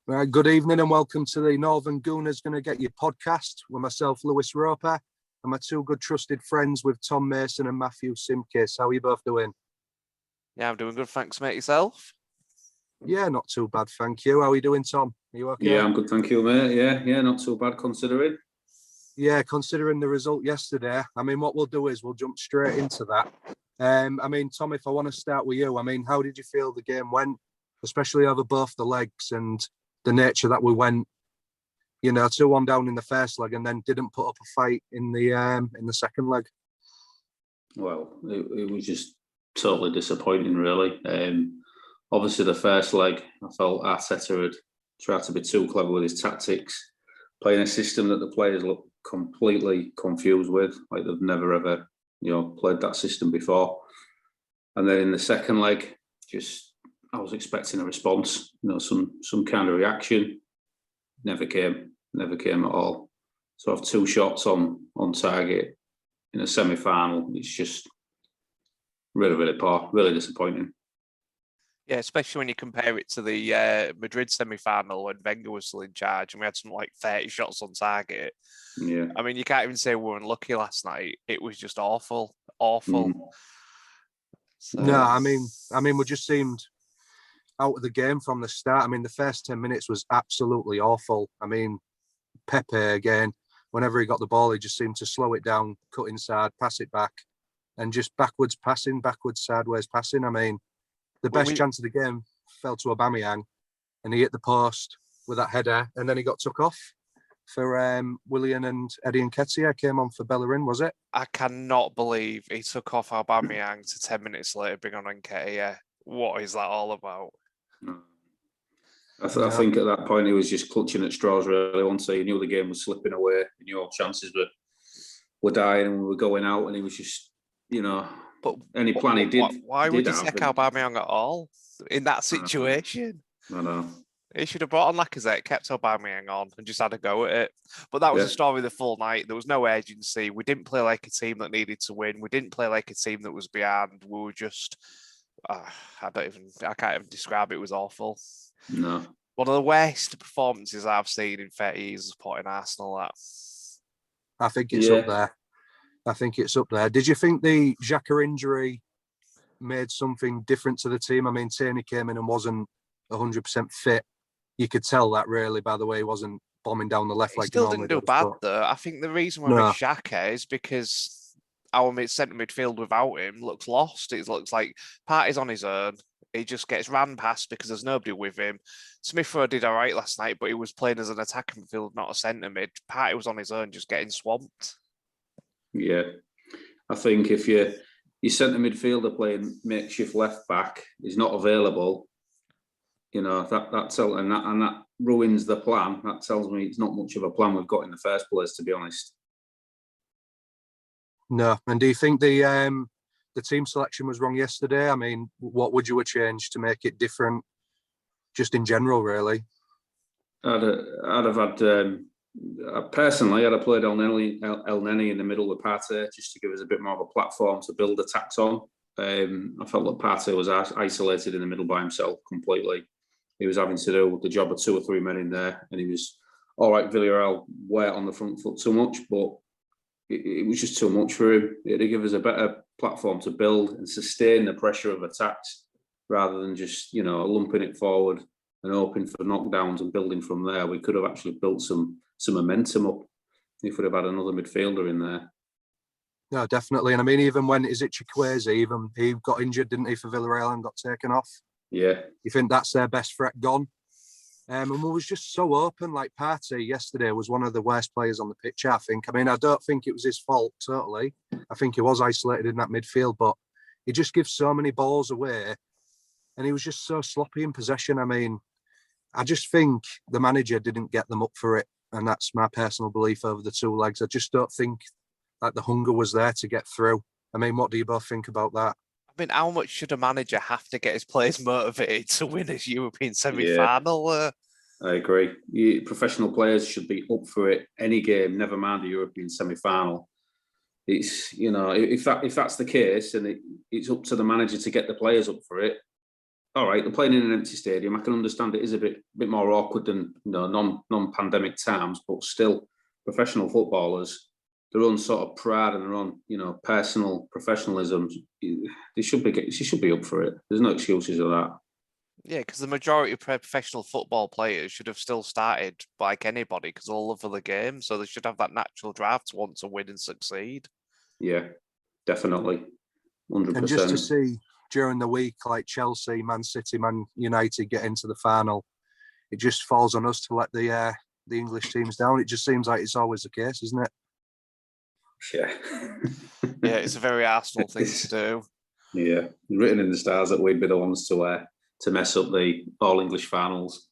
Right, good evening and welcome to the Northern Gooners Gonna Get Your podcast with myself, Lewis Roper, and my two good trusted friends with Tom Mason and Matthew Simkis. How are you both doing? Yeah, I'm doing good. Thanks, mate. Yourself? Yeah, not too bad, thank you. How are you doing, Tom? Are you okay? Yeah, I'm good, thank you, mate. Yeah, not too bad considering. Yeah, considering the result yesterday, what we'll do is we'll jump straight into that. Tom, if I want to start with you, how did you feel the game went, especially over both the legs and the nature that we went, 2-1 down in the first leg and then didn't put up a fight in the second leg? Well, it was just totally disappointing, really. Obviously, the first leg, I felt Arteta had tried to be too clever with his tactics, playing a system that the players look completely confused with, like they've never ever, played that system before. And then in the second leg, I was expecting a response, some kind of reaction. Never came at all. So I have two shots on target in a semi-final. It's just really, really poor, really disappointing. Yeah, especially when you compare it to the Madrid semi-final when Wenger was still in charge and we had some 30 shots on target. Yeah. You can't even say we were unlucky last night. It was just awful. So... No, we just seemed out of the game from the start. The first 10 minutes was absolutely awful. Pepe, again, whenever he got the ball, he just seemed to slow it down, cut inside, pass it back, and just backwards, sideways passing. The best chance of the game fell to Aubameyang, and he hit the post with that header, and then he got took off for Willian, and Eddie Nketiah came on for Bellerin, was it? I cannot believe he took off Aubameyang to 10 minutes later bring on Nketiah. What is that all about? I think at that point he was just clutching at straws, really. Once he knew the game was slipping away, he knew all chances were dying and we were going out, and he was just, But any plan he did. Why would he take Aubameyang at all in that situation? I know. He should have brought on Lacazette, kept Aubameyang on, and just had a go at it. But that was the story of the full night. There was no urgency. We didn't play like a team that needed to win. We didn't play like a team that was behind. We were just, I can't even describe it. It was awful. No. One of the worst performances I've seen in 30 years of supporting Arsenal. I think it's up there. Did you think the Xhaka injury made something different to the team? Tierney came in and wasn't 100% fit. You could tell that, really, by the way he wasn't bombing down the left leg. He still didn't do bad, though. I think the reason we're with Xhaka is because our centre midfield without him looks lost. It looks like Partey's on his own. He just gets ran past because there's nobody with him. Smith Rowe did all right last night, but he was playing as an attacking midfield, not a centre mid. Partey was on his own, just getting swamped. Yeah. I think if your centre midfielder playing makeshift left back is not available, that ruins the plan. That tells me it's not much of a plan we've got in the first place, to be honest. No. And do you think the team selection was wrong yesterday? What would you have changed to make it different, just in general, really? I'd have had personally, I'd have played El Neni in the middle of Partey just to give us a bit more of a platform to build attacks on. I felt that Partey was isolated in the middle by himself completely. He was having to do the job of two or three men in there, and he was all right. Villarreal were on the front foot too much, but it was just too much for him. It would give us a better platform to build and sustain the pressure of attacks rather than just, lumping it forward and hoping for knockdowns and building from there. We could have actually built some momentum up if we'd have had another midfielder in there. No, definitely. And even when Chikwueze, even he got injured, didn't he, for Villarreal and got taken off? Yeah. You think that's their best threat gone? And we was just so open. Like Partey yesterday was one of the worst players on the pitch, I think. I don't think it was his fault, totally. I think he was isolated in that midfield, but he just gives so many balls away. And he was just so sloppy in possession. I just think the manager didn't get them up for it. And that's my personal belief over the two legs. I just don't think the hunger was there to get through. What do you both think about that? How much should a manager have to get his players motivated to win a European semi-final? I agree. Professional players should be up for it any game, never mind a European semi-final. It's, if that's the case, and it's up to the manager to get the players up for it, all right, they're playing in an empty stadium. I can understand it is a bit more awkward than non-pandemic times, but still, professional footballers, their own sort of pride and their own personal professionalism, they should be up for it. There's no excuses of that. Yeah, because the majority of professional football players should have still started like anybody because all love for the game, so they should have that natural drive to want to win and succeed. Yeah, definitely, 100%. And just to see during the week, like Chelsea, Man City, Man United get into the final, it just falls on us to let the English teams down. It just seems like it's always the case, isn't it? Yeah. Yeah, it's a very Arsenal thing to do. Yeah, written in the stars that we'd be the ones to mess up the All English finals.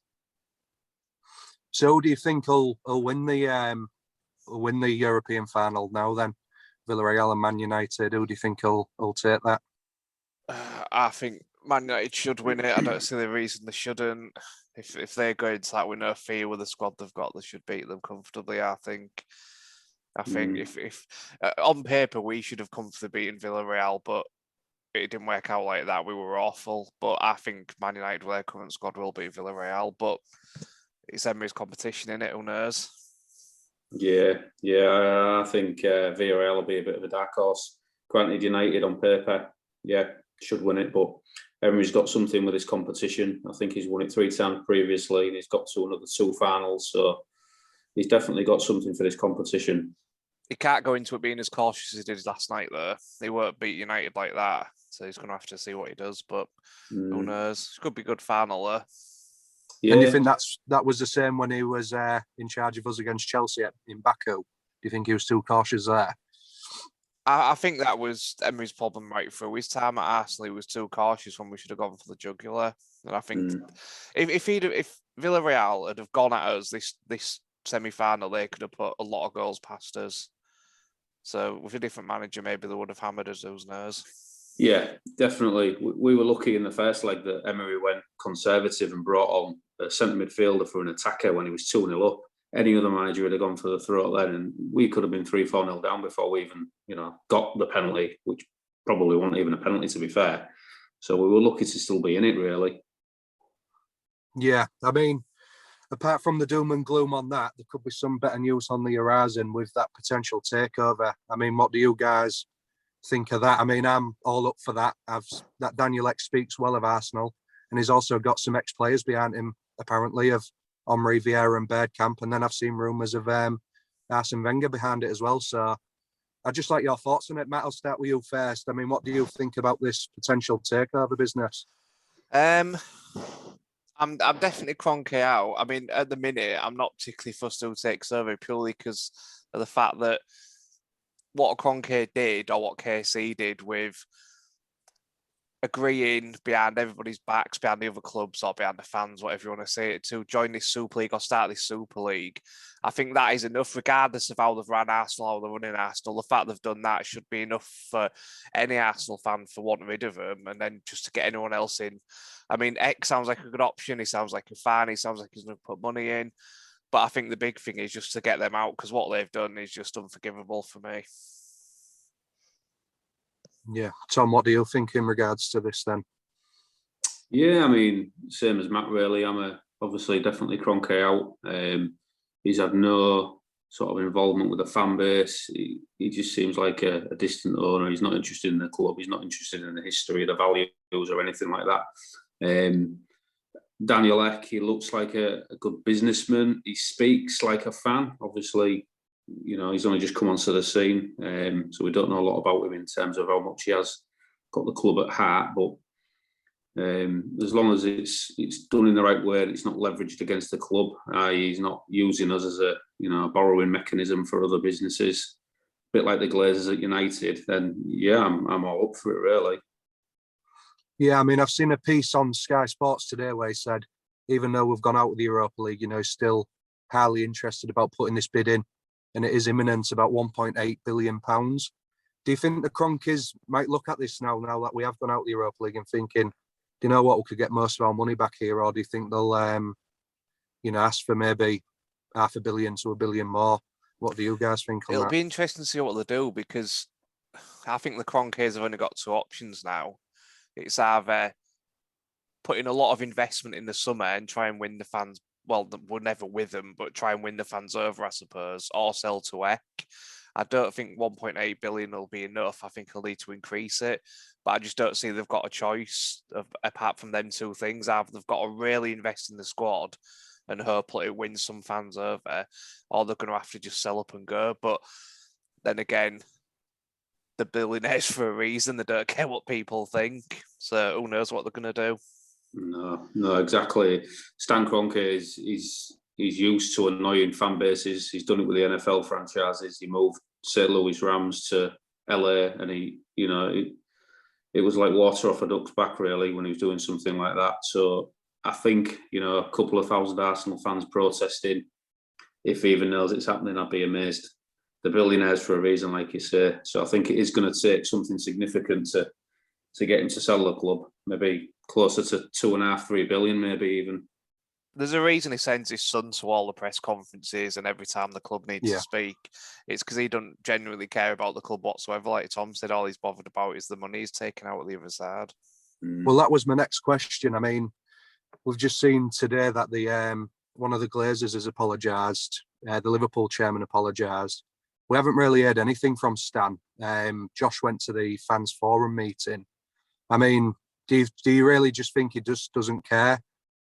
So, who do you think will win the European final now? Then, Villarreal and Man United. Who do you think will take that? I think Man United should win it. I don't see the reason they shouldn't. If they go into that with no fear with the squad they've got, they should beat them comfortably. I think if on paper we should have comfortably beaten Villarreal, but it didn't work out like that. We were awful. But I think Man United with their current squad will beat Villarreal. But it's Emery's competition, in it. Who knows? Yeah. I think Villarreal will be a bit of a dark horse. Granted, United on paper, should win it, but Emery's got something with his competition. I think he's won it 3 times previously, and he's got to another 2 finals. So he's definitely got something for this competition. He can't go into it being as cautious as he did last night, though. They won't beat United like that, so he's going to have to see what he does. But who knows? It could be a good final, though. Yeah. And do you think that was the same when he was in charge of us against Chelsea in Baku? Do you think he was too cautious there? I think that was Emery's problem right through his time at Arsenal. He was too cautious when we should have gone for the jugular. And I think if Villarreal had have gone at us this semi-final, they could have put a lot of goals past us. So with a different manager, maybe they would have hammered us. Who knows? Yeah, definitely. We were lucky in the first leg that Emery went conservative and brought on a centre midfielder for an attacker when he was 2-0 up. Any other manager would have gone for the throat then, and we could have been 3-4-0 down before we even, got the penalty, which probably wasn't even a penalty, to be fair. So we were lucky to still be in it, really. Yeah, I mean, apart from the doom and gloom on that, there could be some better news on the horizon with that potential takeover. I mean, what do you guys think of that? I mean, I'm all up for that. That Daniel Ek speaks well of Arsenal, and he's also got some ex-players behind him, apparently, of Omri, Vieira and Bergkamp, and then I've seen rumours of Arsene Wenger behind it as well. So I'd just like your thoughts on it. Matt, I'll start with you first. I mean, what do you think about this potential takeover business? I'm definitely Kroenke out. I mean, at the minute, I'm not particularly fussed who takes over purely because of the fact that what Kroenke did or what KC did with agreeing behind everybody's backs, behind the other clubs or behind the fans, whatever you want to say it, to join this Super League or start this Super League. I think that is enough, regardless of how they've ran Arsenal or they're running Arsenal. The fact they've done that should be enough for any Arsenal fan for wanting rid of them, and then just to get anyone else in. I mean, X sounds like a good option. He sounds like a fan. He sounds like he's going to put money in. But I think the big thing is just to get them out, because what they've done is just unforgivable for me. Yeah. Tom, what do you think in regards to this then? Yeah, I mean, same as Matt, really. I'm obviously definitely Kroenke out. He's had no sort of involvement with the fan base. He just seems like a distant owner. He's not interested in the club. He's not interested in the history, the values or anything like that. Daniel Ek, he looks like a good businessman. He speaks like a fan. Obviously, he's only just come onto the scene, so we don't know a lot about him in terms of how much he has got the club at heart. But as long as it's done in the right way and it's not leveraged against the club, he's not using us as a borrowing mechanism for other businesses, a bit like the Glazers at United, then yeah, I'm all up for it, really. Yeah, I mean, I've seen a piece on Sky Sports today where he said, even though we've gone out of the Europa League, he's still highly interested about putting this bid in. And it is imminent, about £1.8 billion. Do you think the Kroenkes might look at this now that we have gone out of the Europa League and thinking, do you know what, we could get most of our money back here? Or do you think they'll, ask for maybe £500 million to £1 billion more? What do you guys think on that? It'll be interesting to see what they do, because I think the Kroenkes have only got 2 options now. It's either put in a lot of investment in the summer and try and win the fans. Well, we're never with them, but try and win the fans over, I suppose, or sell to Eck. I don't think 1.8 billion will be enough. I think he'll need to increase it, but I just don't see they've got a choice apart from them two things. Either they've got to really invest in the squad and hopefully win some fans over, or they're going to have to just sell up and go. But then again, the billionaires for a reason. They don't care what people think. So who knows what they're going to do? No, exactly. Stan Kroenke he's used to annoying fan bases. He's done it with the NFL franchises. He moved St. Louis Rams to LA, and it was like water off a duck's back, really, when he was doing something like that. So I think, a couple of thousand Arsenal fans protesting, if he even knows it's happening, I'd be amazed. The billionaires for a reason, like you say. So I think it is going to take something significant to get him to sell the club. Maybe closer to 2.5-3 billion, maybe even. There's a reason he sends his son to all the press conferences, and every time the club needs to speak, it's because he doesn't genuinely care about the club whatsoever. Like Tom said, all he's bothered about is the money he's taken out of the other side. Well, that was my next question. I mean, we've just seen today that the one of the Glazers has apologised. The Liverpool chairman apologised. We haven't really heard anything from Stan. Josh went to the fans forum meeting. I mean, do you really just think he just doesn't care?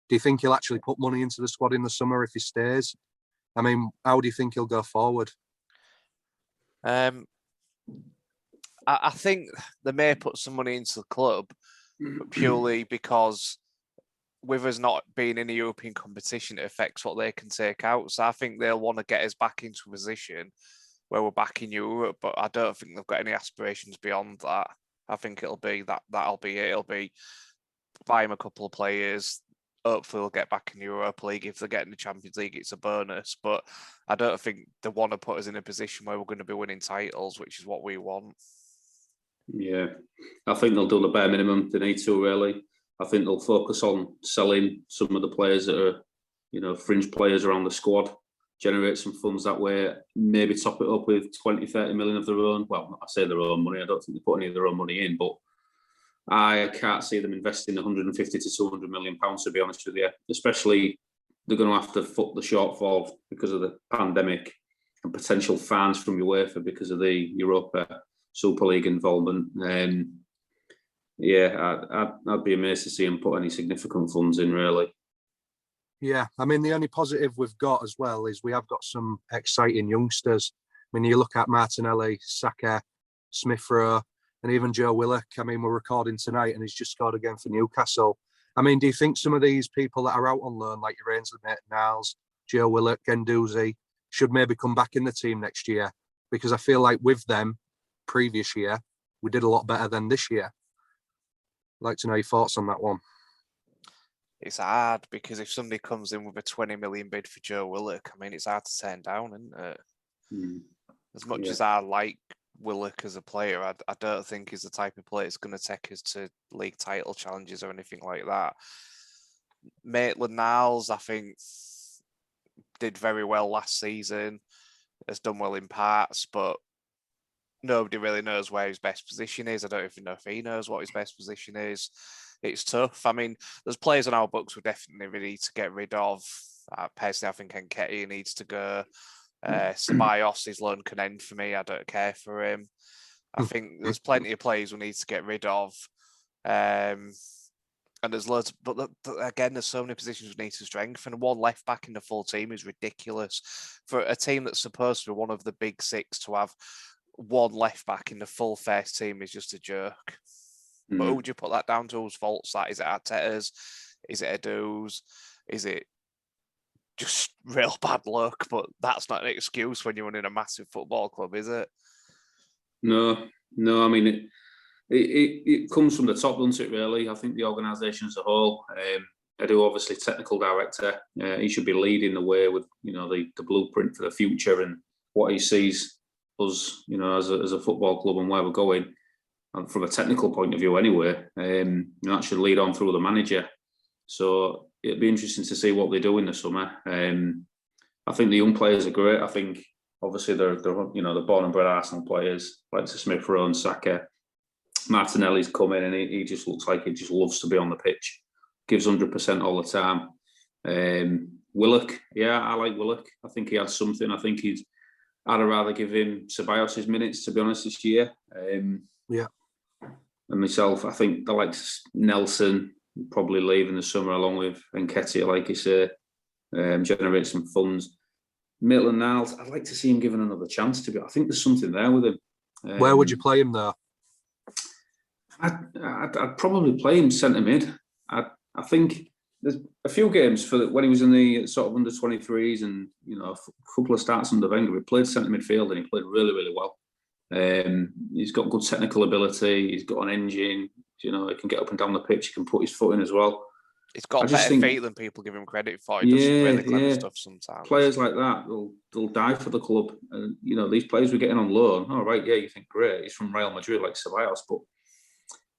Do you think he'll actually put money into the squad in the summer if he stays? I mean, how do you think he'll go forward? I think they may put some money into the club, but purely because with us not being in a European competition, it affects what they can take out. So I think they'll want to get us back into a position where we're back in Europe, but I don't think they've got any aspirations beyond that. I think it'll be that'll be it. It'll be buy him a couple of players. Hopefully, they'll get back in the Europa League. If they're getting the Champions League, it's a bonus. But I don't think they want to put us in a position where we're going to be winning titles, which is what we want. Yeah, I think they'll do the bare minimum. They need to, really. I think they'll focus on selling some of the players that are, fringe players around the squad, generate some funds that way, maybe top it up with 20, 30 million of their own. Well, I say their own money. I don't think they put any of their own money in, but I can't see them investing 150 to 200 million pounds, to be honest with you. Especially, they're going to have to foot the shortfall because of the pandemic and potential fines from UEFA because of the Europa Super League involvement. I'd be amazed to see them put any significant funds in, really. Yeah, I mean, the only positive we've got as well is we have got some exciting youngsters. I mean, you look at Martinelli, Saka, Smith Rowe, and even Joe Willock. I mean, we're recording tonight and he's just scored again for Newcastle. I mean, do you think some of these people that are out on loan, like your Ainsley Maitland-Niles, Joe Willock, Guendouzi, should maybe come back in the team next year? Because I feel like with them, previous year, we did a lot better than this year. I'd like to know your thoughts on that one. It's hard because if somebody comes in with a 20 million bid for Joe Willock, I mean, it's hard to turn down, isn't it? As much as I like Willock as a player, I don't think he's the type of player that's going to take us to league title challenges or anything like that. Maitland-Niles, I think, did very well last season, has done well in parts, but nobody really knows where his best position is. I don't even know if he knows what his best position is. It's tough. I mean, there's players on our books we definitely need to get rid of. Personally, I think Nketiah needs to go. Ceballos, his loan can end for me. I don't care for him. I think there's plenty of players we need to get rid of. And there's loads, but again, there's so many positions we need to strengthen. One left back in the full team is ridiculous. For a team that's supposed to be one of the big six, to have one left back in the full first team is just a joke. But who would you put that down to? Whose fault's that? Is it Arteta's? Is it Edu's? Is it just real bad luck? But that's not an excuse when you're running a massive football club, is it? No. I mean, it comes from the top, doesn't it, really? I think the organisation as a whole, Edu, obviously technical director, he should be leading the way with, the blueprint for the future and what he sees us, as a football club and where we're going. And from a technical point of view anyway, that should lead on through the manager. So it'll be interesting to see what they do in the summer. I think the young players are great. I think obviously they're born and bred Arsenal players, like Smith Rowe and Saka. Martinelli's come in and he just looks like he just loves to be on the pitch. gives 100% all the time. Willock, yeah, I like Willock. I think he has something. I think I'd rather give him Ceballos' minutes, to be honest, this year. Yeah. And myself, I think I like Nelson, probably leave in the summer along with Nketiah, like you say, generate some funds. Maitland-Niles, I'd like to see him given another chance, to be honest. I think there's something there with him. Where would you play him, though? I'd probably play him centre mid. I think there's a few games for when he was in the sort of under 23s and a couple of starts under Wenger. He played centre midfield and he played really, really well. He's got good technical ability. He's got an engine. He can get up and down the pitch. He can put his foot in as well. He's got better feet than people give him credit for. He does some really clever stuff sometimes. Players like that, they'll die for the club. And these players we're getting on loan. All right, yeah, you think great. He's from Real Madrid, like Ceballos, but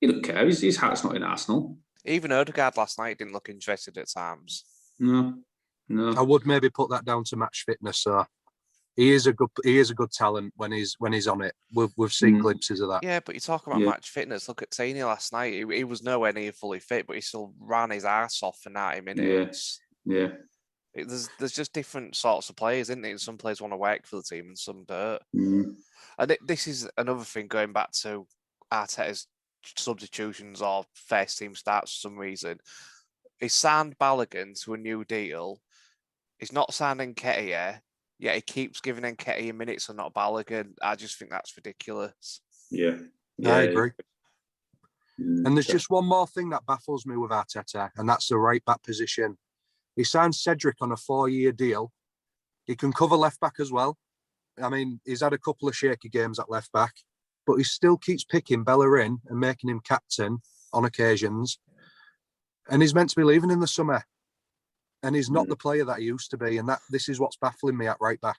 he doesn't care. His heart's not in Arsenal. Even Odegaard last night didn't look interested at times. No. I would maybe put that down to match fitness. So he is a good talent when he's on it. We've seen glimpses of that. Yeah, but you talk about match fitness. Look at Tini last night. He was nowhere near fully fit, but he still ran his ass off for 90 minutes. Yeah. There's just different sorts of players, isn't it? Some players want to work for the team and some don't. And this is another thing going back to Arteta's substitutions or first team starts for some reason. He signed Balogun to a new deal. He's not signing Nketiah. Yeah, he keeps giving Nketiah minutes and not Balogun. I just think that's ridiculous. Yeah. I agree. And there's just one more thing that baffles me with Arteta, and that's the right back position. He signed Cedric on a 4-year deal. He can cover left back as well. I mean, he's had a couple of shaky games at left back, but he still keeps picking Bellerin and making him captain on occasions. And he's meant to be leaving in the summer. And he's not the player that he used to be. And this is what's baffling me at right back.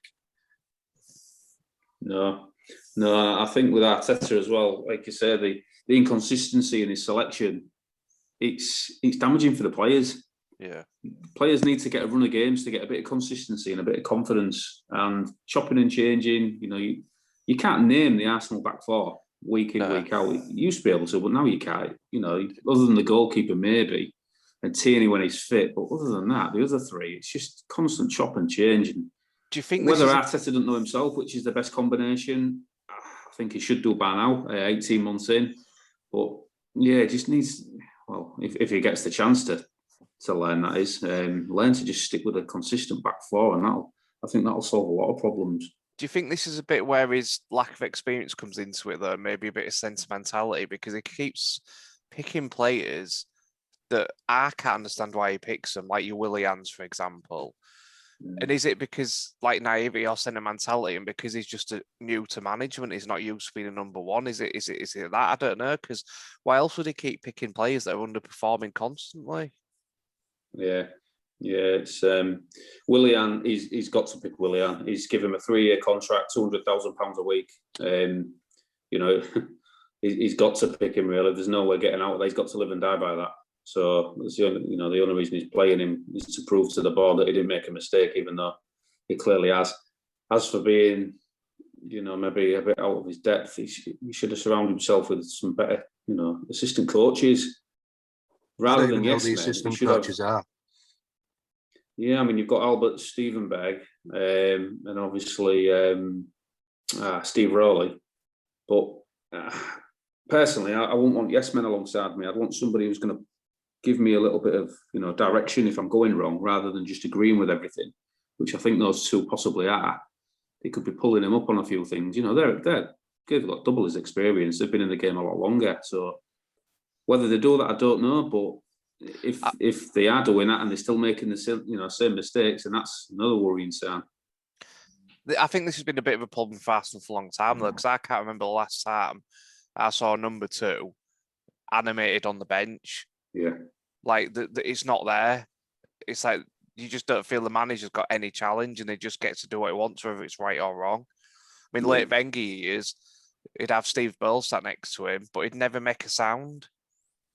No, I think with Arteta as well, like you say, the inconsistency in his selection, it's damaging for the players. Yeah. Players need to get a run of games to get a bit of consistency and a bit of confidence. And chopping and changing, you can't name the Arsenal back four week in, week out. You used to be able to, but now you can't. Other than the goalkeeper, maybe, and Tierney when he's fit. But other than that, the other three, it's just constant chop and change. And do you think whether Arteta doesn't know himself, which is the best combination? I think he should do by now, 18 months in. But yeah, it just needs, well, if he gets the chance to learn, that is, learn to just stick with a consistent back four, and I think that'll solve a lot of problems. Do you think this is a bit where his lack of experience comes into it, though? Maybe a bit of sentimentality, because he keeps picking players that I can't understand why he picks them, like your Willians, for example. And is it because like naivety or sentimentality, and because he's just new to management, he's not used to being a number one? Is it that? I don't know, because why else would he keep picking players that are underperforming constantly? Yeah, it's Willian. He's got to pick Willian. He's given him a 3-year contract, £200,000 a week. He's got to pick him. Really, there's no way getting out of that. He's got to live and die by that. So that's the only reason he's playing him is to prove to the board that he didn't make a mistake, even though he clearly has. As for being, maybe a bit out of his depth, he should have surrounded himself with some better, assistant coaches rather than the assistant coaches are. Yeah, I mean, you've got Albert Stevenberg and obviously Steve Rowley, but personally, I wouldn't want yes men alongside me. I'd want somebody who's going to give me a little bit of direction if I'm going wrong, rather than just agreeing with everything, which I think those two possibly are. They could be pulling him up on a few things. They've got double his experience. They've been in the game a lot longer. So whether they do that, I don't know. But if they are doing that and they're still making the same mistakes, and that's another worrying sign. I think this has been a bit of a problem for Arsenal for a long time, though, because I can't remember the last time I saw number 2 animated on the bench. Yeah. Like, it's not there. It's like you just don't feel the manager's got any challenge, and he just gets to do what he wants, whether it's right or wrong. I mean, late Wenger years, he'd have Steve Ball sat next to him, but he'd never make a sound.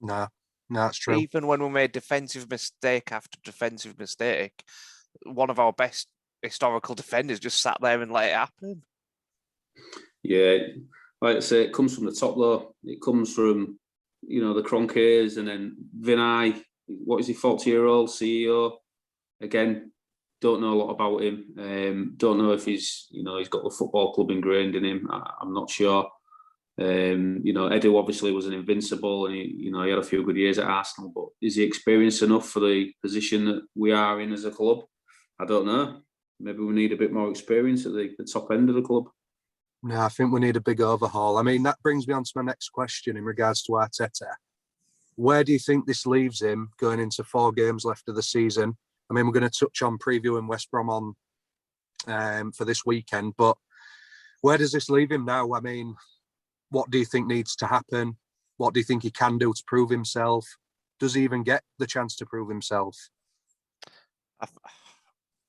No, that's true. Even when we made defensive mistake after defensive mistake, one of our best historical defenders just sat there and let it happen. Yeah, like I say, it comes from the top, though. It comes from, the Cronkies and then Vinay, what is he, 40-year-old CEO? Again, don't know a lot about him. Don't know if he's got the football club ingrained in him. I'm not sure. Edu obviously was an invincible, and he had a few good years at Arsenal. But is he experienced enough for the position that we are in as a club? I don't know. Maybe we need a bit more experience at the top end of the club. No, I think we need a big overhaul. I mean, that brings me on to my next question in regards to Arteta. Where do you think this leaves him going into 4 games left of the season? I mean, we're going to touch on previewing West Brom on for this weekend, but where does this leave him now? I mean, what do you think needs to happen? What do you think he can do to prove himself? Does he even get the chance to prove himself?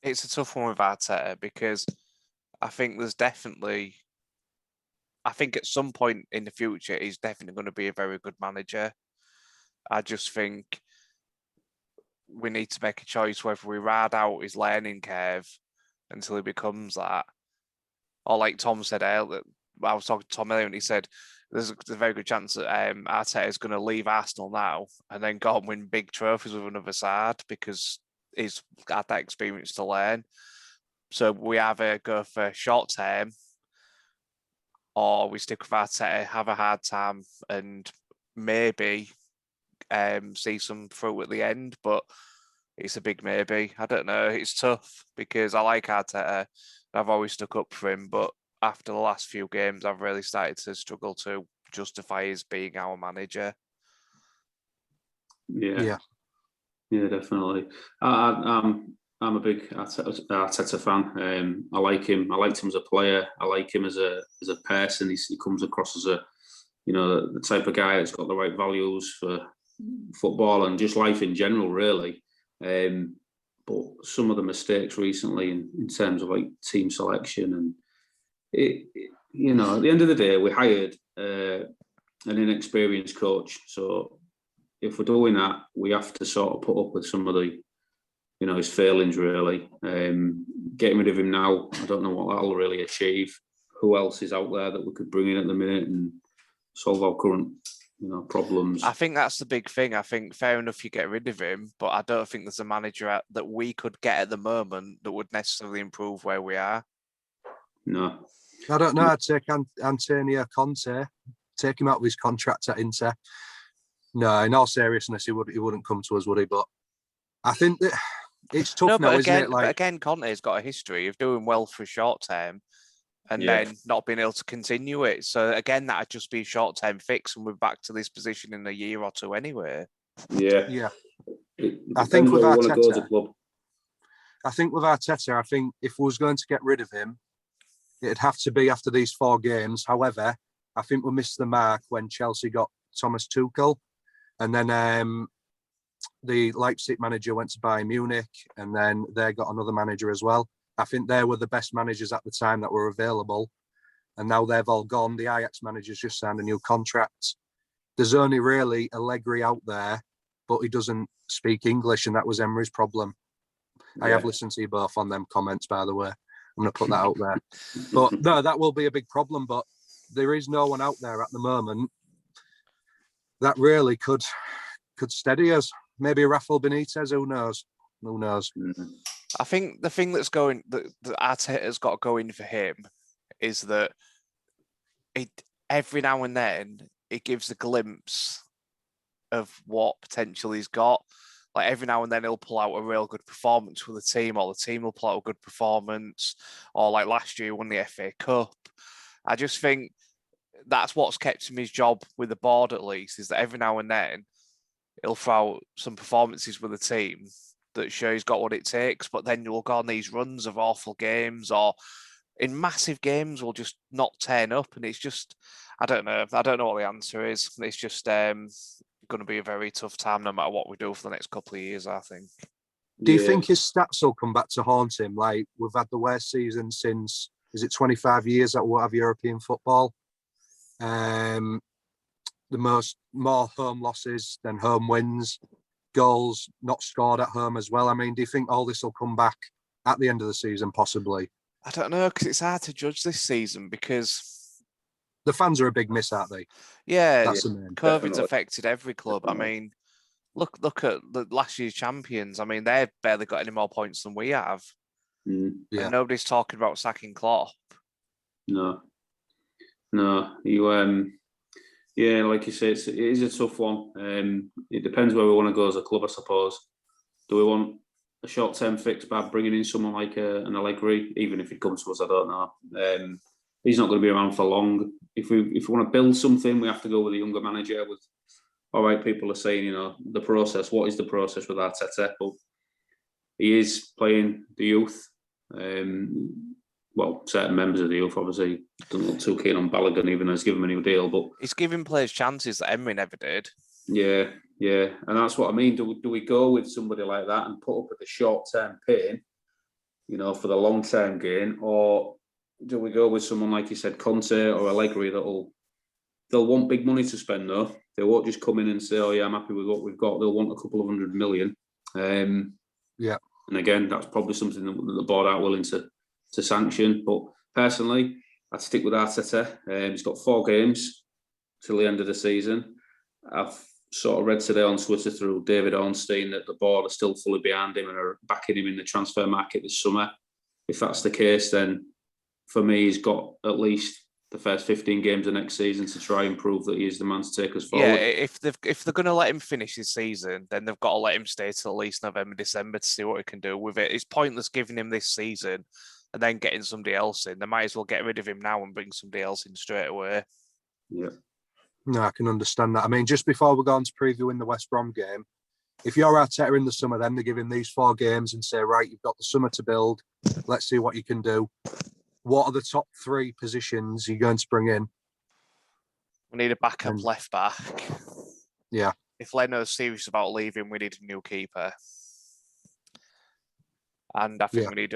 It's a tough one with Arteta because I think at some point in the future, he's definitely going to be a very good manager. I just think we need to make a choice whether we ride out his learning curve until he becomes that. Or like Tom said earlier, I was talking to Tom earlier and he said there's a very good chance that Arteta is going to leave Arsenal now and then go and win big trophies with another side because he's had that experience to learn. So we either go for short term or we stick with Arteta, have a hard time and maybe see some fruit at the end, but it's a big maybe. I don't know. It's tough because I like Arteta. I've always stuck up for him, but after the last few games, I've really started to struggle to justify his being our manager. Yeah, definitely. I'm a big Arteta fan. I like him. I liked him as a player. I like him as a person. He comes across as the type of guy that's got the right values for football and just life in general, really. But some of the mistakes recently in terms of like team selection and at the end of the day, we hired an inexperienced coach. So if we're doing that, we have to sort of put up with some of the, his failings, really. Getting rid of him now, I don't know what that'll really achieve. Who else is out there that we could bring in at the minute and solve our current, problems? I think that's the big thing. I think fair enough you get rid of him, but I don't think there's a manager that we could get at the moment that would necessarily improve where we are. No. I don't know. I'd take Antonio Conte, take him out of his contract at Inter. No, in all seriousness, he wouldn't come to us, would he? But I think that it's tough now, isn't it? But again, Conte's got a history of doing well for short term and then not being able to continue it. So again, that'd just be a short term fix, and we're back to this position in a year or two anyway. Yeah. I think with Arteta, I think if we was going to get rid of him, it'd have to be after these 4 games. However, I think we missed the mark when Chelsea got Thomas Tuchel, and then the Leipzig manager went to Bayern Munich, and then they got another manager as well. I think they were the best managers at the time that were available, and now they've all gone. The Ajax manager's just signed a new contract. There's only really Allegri out there, but he doesn't speak English, and that was Emery's problem. Yeah. I have listened to you both on them comments, by the way. I'm going to put that out there. But no, that will be a big problem. But there is no one out there at the moment that really could steady us. Maybe Rafael Benitez, who knows? Who knows? I think the thing that Arteta's got going for him is that every now and then it gives a glimpse of what potential he's got. Like every now and then he'll pull out a real good performance with the team, or the team will pull out a good performance, or like last year he won the FA Cup. I just think that's what's kept him his job with the board, at least, is that every now and then he'll throw out some performances with the team that show he's got what it takes, but then you'll go on these runs of awful games, or in massive games will just not turn up, and it's just, I don't know what the answer is. It's just going to be a very tough time no matter what we do for the next couple of years, I think. Do you think his stats will come back to haunt him? Like, we've had the worst season since, is it 25 years that we'll have European football? More home losses than home wins, goals not scored at home as well. I mean, do you think all this will come back at the end of the season, possibly? I don't know, because it's hard to judge this season because the fans are a big miss, aren't they? Yeah, that's the main. COVID's affected every club. I mean, Look at the last year's champions. I mean, they've barely got any more points than we have. Yeah. And nobody's talking about sacking Klopp. No. Yeah, like you say, it is a tough one. It depends where we want to go as a club, I suppose. Do we want a short-term fix by bringing in someone like an Allegri, even if he comes to us? I don't know. He's not going to be around for long. If we want to build something, we have to go with a younger manager. All right, people are saying, the process. What is the process with Arteta? But he is playing the youth. Certain members of the youth obviously don't look too keen on Balogun, even though he's given him a new deal. But he's giving players chances that Emery never did. Yeah, and that's what I mean. Do we go with somebody like that and put up with the short-term pain, for the long-term gain, or do we go with someone like you said, Conte or Allegri, they'll want big money to spend though. They won't just come in and say, "Oh yeah, I'm happy with what we've got." They'll want a couple of 100 million. Yeah, and again, that's probably something that the board aren't willing to sanction. But personally, I'd stick with Arteta. He's got 4 games till the end of the season. I've sort of read today on Twitter through David Ornstein that the board are still fully behind him and are backing him in the transfer market this summer. If that's the case, then for me, he's got at least the first 15 games of next season to try and prove that he is the man to take us forward. Yeah, if they're going to let him finish his season, then they've got to let him stay till at least November, December to see what he can do with it. It's pointless giving him this season and then getting somebody else in. They might as well get rid of him now and bring somebody else in straight away. Yeah. No, I can understand that. I mean, just before we go on to previewing the West Brom game, if you're Arteta in the summer, then they give him these 4 games and say, right, you've got the summer to build. Let's see what you can do. What are the top 3 positions you're going to bring in? We need a backup left back. Yeah. If Leno's serious about leaving, we need a new keeper. And I think we need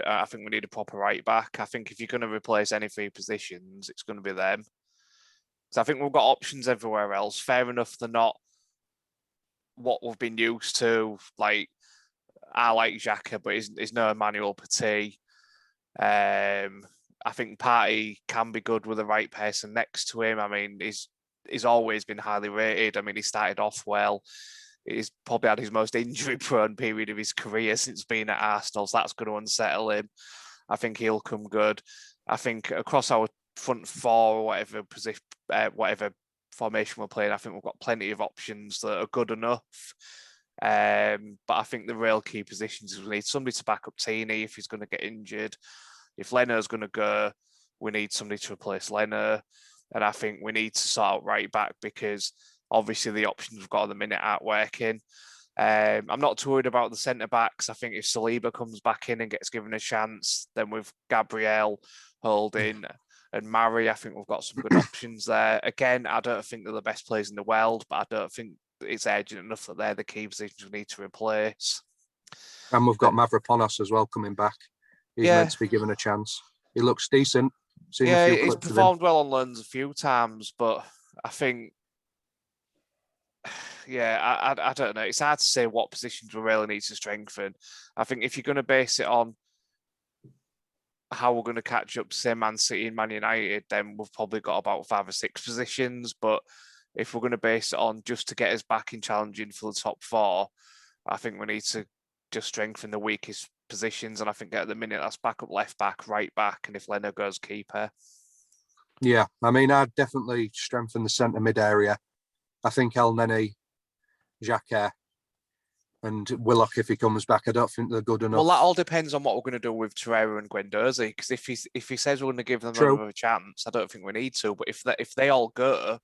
a proper right back. I think if you're going to replace any 3 positions, it's going to be them. So I think we've got options everywhere else. Fair enough, they're not what we've been used to. Like, I like Xhaka, but he's no Emmanuel Petit. I think Partey can be good with the right person next to him. I mean, he's always been highly rated. I mean, he started off well. He's probably had his most injury-prone period of his career since being at Arsenal, so that's going to unsettle him. I think he'll come good. I think across our front 4 or whatever formation we're playing, I think we've got plenty of options that are good enough. But I think the real key positions is we need somebody to back up Tini if he's going to get injured. If Leno's going to go, we need somebody to replace Leno. And I think we need to sort out right back because obviously the options we've got at the minute aren't working. I'm not too worried about the centre backs. I think if Saliba comes back in and gets given a chance, then with Gabriel, Holding, and Murray, I think we've got some good options there. Again, I don't think they're the best players in the world, but I don't think it's urgent enough that they're the key positions we need to replace. And we've got Mavropanos as well coming back. He's meant to be given a chance. He looks decent. He's performed well on loans a few times, but I think, I don't know. It's hard to say what positions we really need to strengthen. I think if you're going to base it on how we're going to catch up to, say, Man City and Man United, then we've probably got about 5 or 6 positions. But if we're going to base it on just to get us back in challenging for the top 4, I think we need to just strengthen the weakest positions. And I think at the minute that's back up left back, right back, and if Leno goes, keeper. Yeah, I mean, I'd definitely strengthen the centre mid area. I think El Neni, Xhaka, and Willock, if he comes back, I don't think they're good enough. Well, that all depends on what we're going to do with Torreira and Guendouzi. Because if he says we're going to give them another chance, I don't think we need to. But if they all go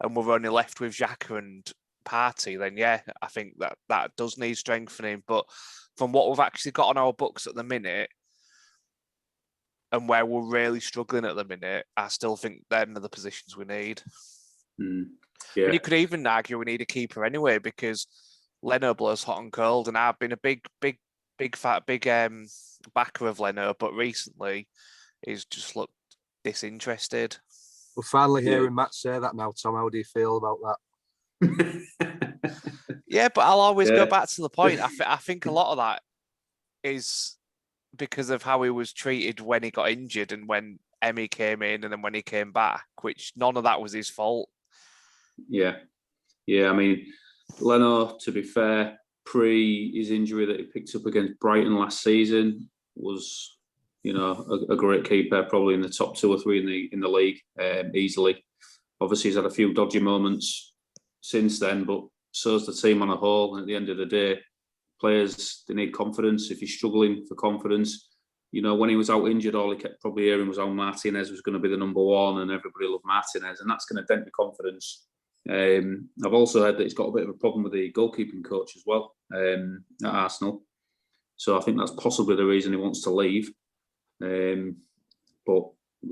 and we're only left with Xhaka and Partey, then yeah, I think that does need strengthening. But from what we've actually got on our books at the minute, and where we're really struggling at the minute, I still think them are the positions we need. Yeah. And you could even argue we need a keeper anyway, because Leno blows hot and cold, and I've been a big backer of Leno, but recently he's just looked disinterested. We're finally hearing Matt say that now, Tom. How do you feel about that? Yeah, but I'll always go back to the point. I think a lot of that is because of how he was treated when he got injured and when Emmy came in and then when he came back, which none of that was his fault. Yeah. I mean, Leno, to be fair, pre his injury that he picked up against Brighton last season, was, a great keeper, probably in the top 2 or 3 in the league, easily. Obviously, he's had a few dodgy moments since then, but so's the team on a whole. And at the end of the day, players, they need confidence. If you're struggling for confidence, when he was out injured, all he kept probably hearing was how Martinez was going to be the number 1 and everybody loved Martinez, and that's going to dent your confidence. I've also heard that he's got a bit of a problem with the goalkeeping coach as well, at Arsenal. So I think that's possibly the reason he wants to leave. But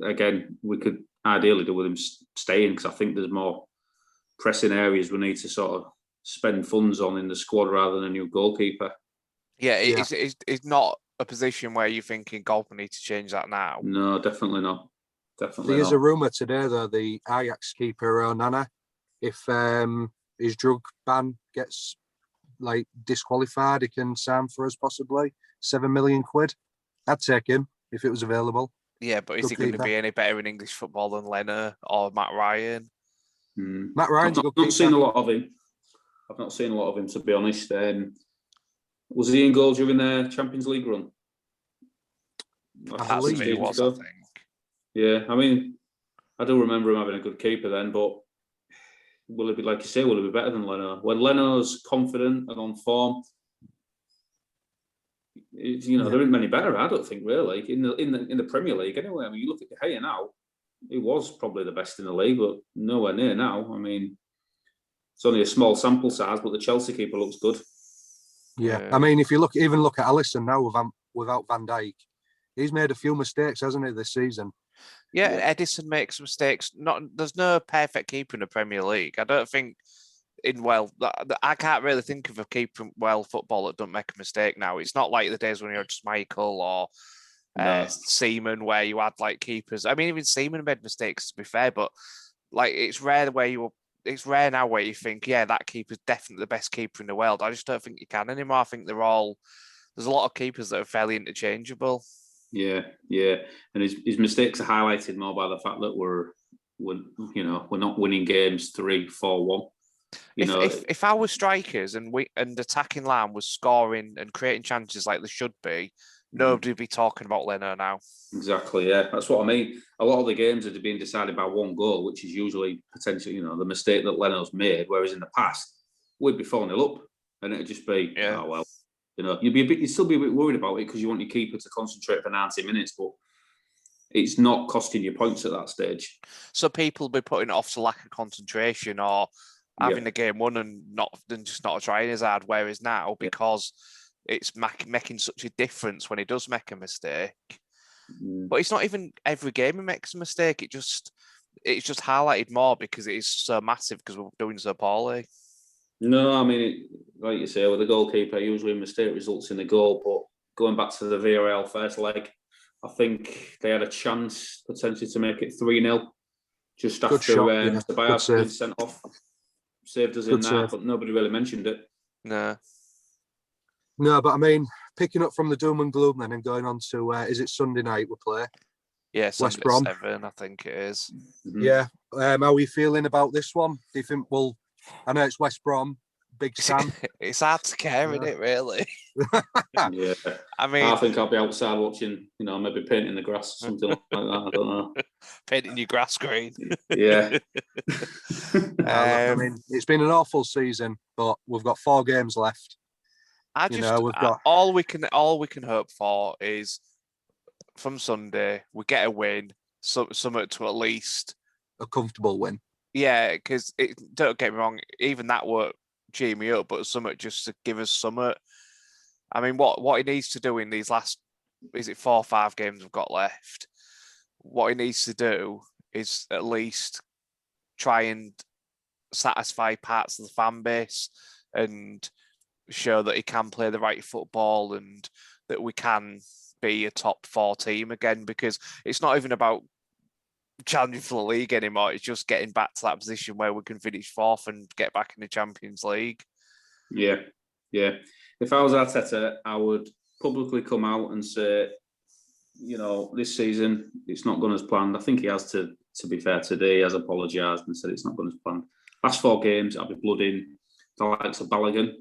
again, we could ideally do with him staying, because I think there's more pressing areas we need to sort of spend funds on in the squad rather than a new goalkeeper. Yeah, it's not a position where you're thinking golf need to change that now. No, definitely not. There is a rumour today, though, the Ajax keeper, Onana, if his drug ban gets disqualified, he can sign for us possibly £7 million. I'd take him if it was available. Yeah, but is he going to be any better in English football than Leno or Matt Ryan? Matt Ryan's I've not seen a lot of him. I've not seen a lot of him, to be honest. Was he in goal during their Champions League run? I believe he was, I think. Yeah, I mean, I do remember him having a good keeper then, but will it be, like you say, will it be better than Leno? When Leno's confident and on form, there isn't many better, I don't think, really, in the Premier League anyway. I mean, you look at De Gea now, he was probably the best in the league, but nowhere near now. I mean, it's only a small sample size, but the Chelsea keeper looks good. Yeah, I mean, if you look at Alisson now without Van Dijk, he's made a few mistakes, hasn't he, this season? Yeah, Edison makes mistakes. There's no perfect keeper in the Premier League. I don't think I can't really think of a keeper in football that don't make a mistake now. It's not like the days when you're just Michael or Seaman, where you had keepers. I mean, even Seaman made mistakes, to be fair, but it's rare it's rare now where you think, yeah, that keeper's definitely the best keeper in the world. I just don't think you can anymore. I think there's a lot of keepers that are fairly interchangeable. Yeah, and his mistakes are highlighted more by the fact that we're not winning games 3-4-1. If our strikers and attacking line was scoring and creating chances like they should be, nobody would be talking about Leno now. Exactly, yeah, that's what I mean. A lot of the games are being decided by one goal, which is usually potentially, the mistake that Leno's made. Whereas in the past, we'd be 4-0 up, and it'd just be, oh well. You'd still be a bit worried about it because you want your keeper to concentrate for 90 minutes, but it's not costing you points at that stage. So people will be putting it off to lack of concentration or having the game won and just not trying as hard. Whereas now, because it's making such a difference when he does make a mistake. But it's not even every game he makes a mistake. It's just highlighted more because it is so massive because we're doing so poorly. No, I mean, like you say, with the goalkeeper, usually a mistake results in a goal. But going back to the Villarreal first leg, I think they had a chance potentially to make it 3-0 just after Ceballos being sent off. Saved us in that, but nobody really mentioned it. No, but I mean, picking up from the doom and gloom then and going on to, is it Sunday night we play? Yeah, West Brom. 7, I think it is. Mm-hmm. Yeah. How are we feeling about this one? Do you think I know it's West Brom, Big Sam. It's hard to care, isn't it, really? Yeah. I mean, I think I'll be outside watching, maybe painting the grass or something like that. I don't know. Painting your grass green. Yeah. I mean, it's been an awful season, but we've got 4 games left. All we can hope for is from Sunday we get a win, something to at least a comfortable win. Yeah, because don't get me wrong, even that won't cheer me up, but something just to give us something. I mean, what he needs to do in these last, is it 4 or 5 games we've got left? What he needs to do is at least try and satisfy parts of the fan base and show that he can play the right football and that we can be a top 4 team again, because it's not even about challenging for the league anymore. It's just getting back to that position where we can finish 4th and get back in the Champions League. Yeah. If I was Arteta, I would publicly come out and say, this season it's not gone as planned. I think he has to be fair today. He has apologised and said it's not gone as planned. Last 4 games, I'll be blooding. the likes of Balogun.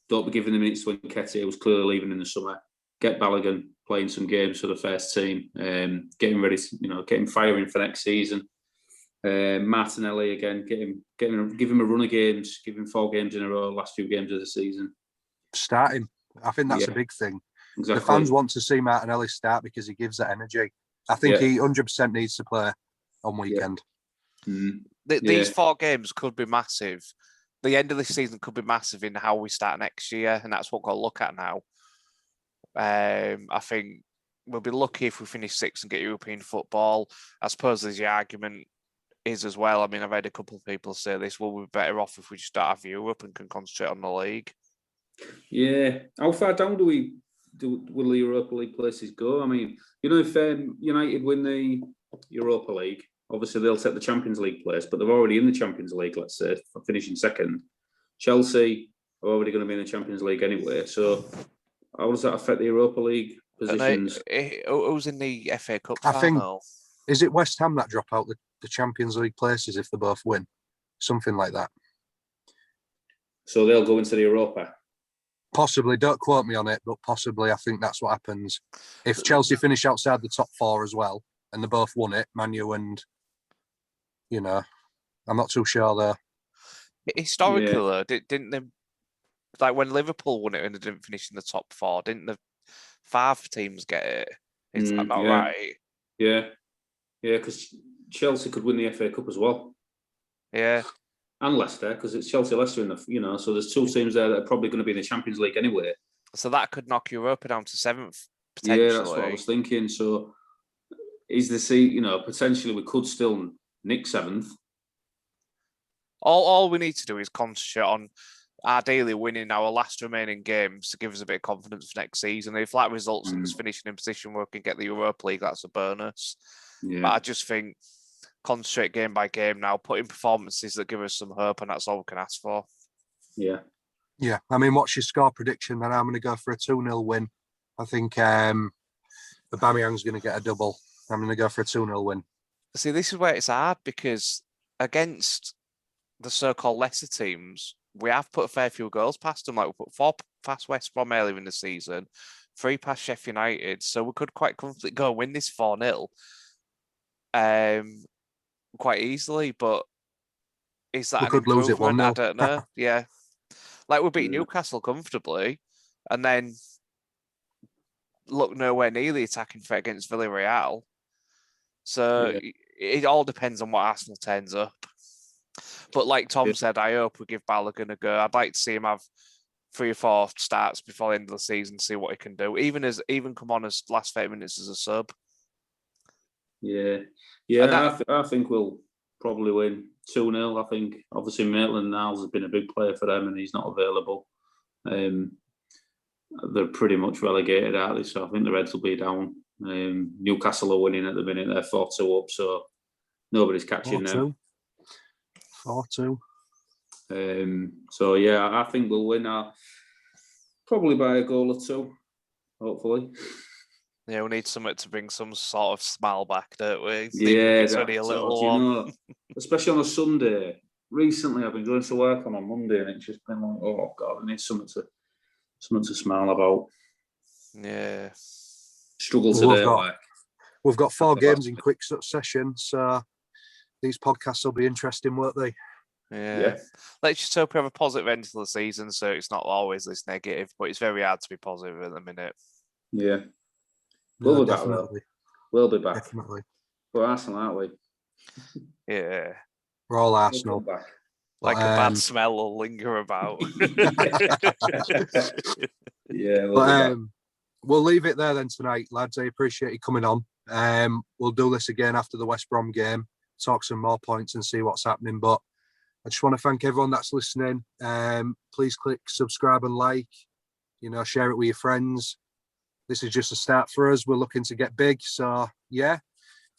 Don't be giving the minutes to Nketiah, who was clearly leaving in the summer. Get Balogun playing some games for the first team, getting ready, get him firing for next season. Martinelli again, give him a run of games, give him 4 games in a row, last few games of the season. Start him. I think that's a big thing. Exactly. The fans want to see Martinelli start because he gives that energy. I think he 100% needs to play on weekend. These 4 games could be massive. The end of this season could be massive in how we start next year, and that's what we've got to look at now. I think we'll be lucky if we finish 6th and get European football. I suppose there's the argument is as well. I mean, I've heard a couple of people say this. We'll be better off if we just don't have Europe and can concentrate on the league. Yeah. How far down will the Europa League places go? I mean, if United win the Europa League, obviously they'll take the Champions League place, but they're already in the Champions League, let's say, for finishing 2nd. Chelsea are already going to be in the Champions League anyway. So how does that affect the Europa League positions? Who's in the FA Cup I final? Think, is it West Ham that drop out the Champions League places if they both win? Something like that. So they'll go into the Europa? Possibly. Don't quote me on it, but possibly I think that's what happens. If Chelsea finish outside the top 4 as well, and they both won it, Man U and, I'm not too sure though. Historically, though, didn't they, like when Liverpool won it and they didn't finish in the top 4, didn't the 5 teams get it? Is that not right? Yeah. Yeah, because Chelsea could win the FA Cup as well. Yeah. And Leicester, because it's Chelsea-Leicester in the, so there's 2 teams there that are probably going to be in the Champions League anyway. So that could knock Europa down to 7th, potentially. Yeah, that's what I was thinking. So is the seat, potentially we could still nick 7th. All we need to do is concentrate on ideally winning our last remaining games to give us a bit of confidence for next season. If that results in us finishing in position where we can get the Europa League, that's a bonus. Yeah. But I just think concentrate game by game now, put in performances that give us some hope, and that's all we can ask for. Yeah. Yeah. I mean, what's your score prediction? Then I'm going to go for a 2-0 win. I think Aubameyang's going to get a double. I'm going to go for a 2-0 win. See, this is where it's hard because against the so-called lesser teams, we have put a fair few goals past them. Like we put 4 past West Brom earlier in the season, 3 past Sheffield United. So we could quite comfortably go and win this 4-0 quite easily. But is that we could lose it 1-0? I don't know. Yeah. Like we beat Newcastle comfortably and then look nowhere near the attacking threat against Villarreal. So it all depends on what Arsenal turns up. But like Tom said, I hope we give Balogun a go. I'd like to see him have 3 or 4 starts before the end of the season, see what he can do. Even come on as last 30 minutes as a sub. Yeah. I think we'll probably win 2-0. I think obviously Maitland-Niles has been a big player for them, and he's not available. They're pretty much relegated, aren't they? So I think the Reds will be down. Newcastle are winning at the minute. They're 4-2 up, so nobody's catching them. 4-2. So yeah, I think we'll win probably by a goal or 2, hopefully. Yeah, we need something to bring some sort of smile back, don't we? Yeah, it's only a little one. Especially on a Sunday. Recently, I've been going to work on a Monday, and it's just been like, oh God, I need something to smile about. Yeah. Struggle today. We've got 4 games in quick succession, so these podcasts will be interesting, won't they? Yeah. Let's just hope we have a positive end to the season, so it's not always this negative, but it's very hard to be positive at the minute. Yeah. We'll be definitely. back, though. We'll be back. Definitely. We're Arsenal, aren't we? Yeah. We're all Arsenal. We'll like a bad smell will linger about. We'll leave it there then tonight, lads. I appreciate you coming on. We'll do this again after the West Brom game, talk some more points and see what's happening. But I just want to thank everyone that's listening. Please click subscribe and like, share it with your friends. This is just a start for us. We're looking to get big. So, yeah,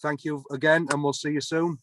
thank you again, and we'll see you soon.